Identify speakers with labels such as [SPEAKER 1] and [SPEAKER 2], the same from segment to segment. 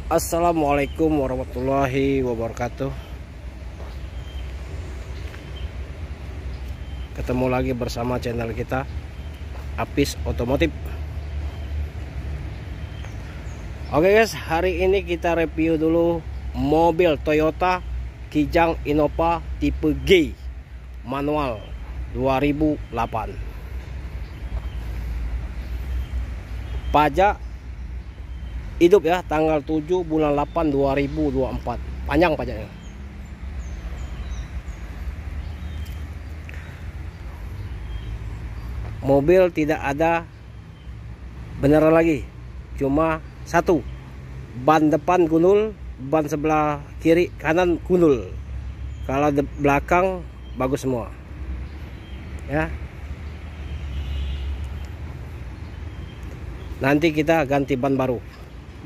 [SPEAKER 1] Assalamualaikum warahmatullahi wabarakatuh. Ketemu lagi bersama channel kita Apis Otomotif. Oke guys, hari ini kita review dulu mobil Toyota Kijang Innova tipe G manual 2008. Pajak hidup ya, tanggal 7 bulan 8 2024. Panjang pajaknya. Mobil tidak ada beneran lagi, cuma satu, ban depan gundul, ban sebelah kiri kanan gundul. Kalau belakang bagus semua ya. Nanti kita ganti ban baru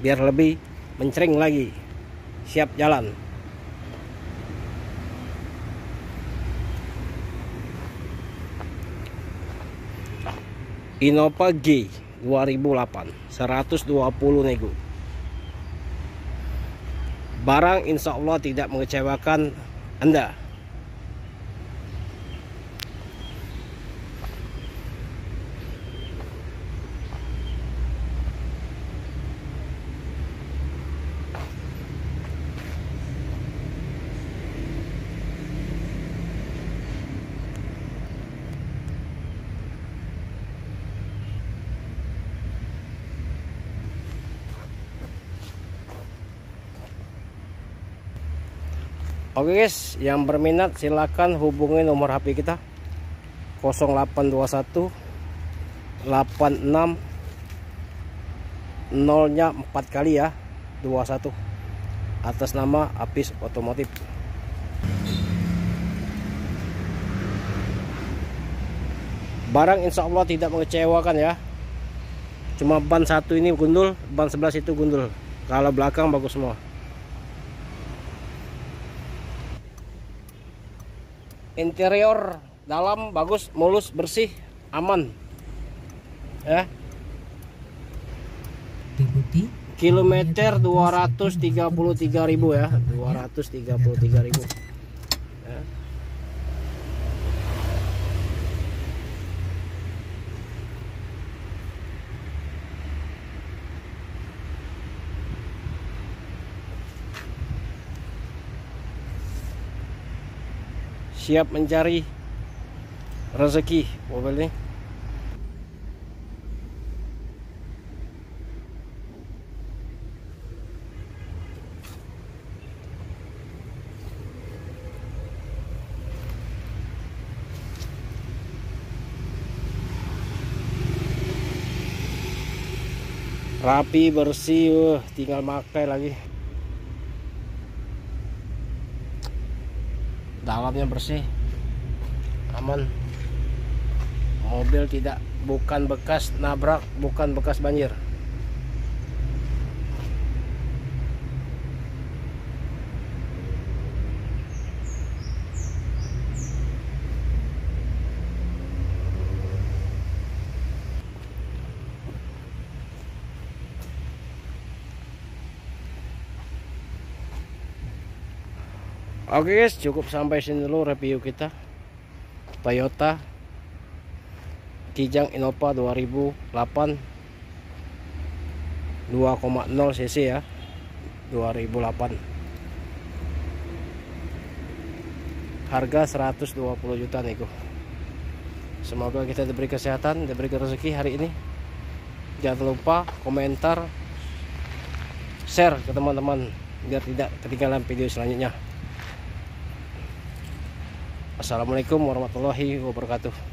[SPEAKER 1] biar lebih mencering lagi, siap jalan. Innova G 2008 120 nego. Barang insya Allah tidak mengecewakan Anda. Oke guys, yang berminat silakan hubungi nomor HP kita 0821 86 0-nya 4 kali ya, 21, atas nama Apis Otomotif. Barang insya Allah tidak mengecewakan ya. Cuma ban satu ini gundul, ban sebelah situ gundul. Kalau belakang bagus semua. Interior dalam bagus, mulus, bersih, aman ya. Kilometer 233.000 ya, 233.000 ya. Siap mencari rezeki mobil ini. Rapi, bersih, tinggal pakai lagi. Dalamnya bersih, aman. Mobil bukan bekas nabrak, bukan bekas banjir. Oke guys, cukup sampai sini dulu review kita Toyota Kijang Innova 2008 2,0 cc ya, 2008. Harga 120 juta nego. Semoga kita diberi kesehatan, diberi rezeki hari ini. Jangan lupa komentar, share ke teman-teman biar tidak ketinggalan video selanjutnya. Assalamualaikum warahmatullahi wabarakatuh.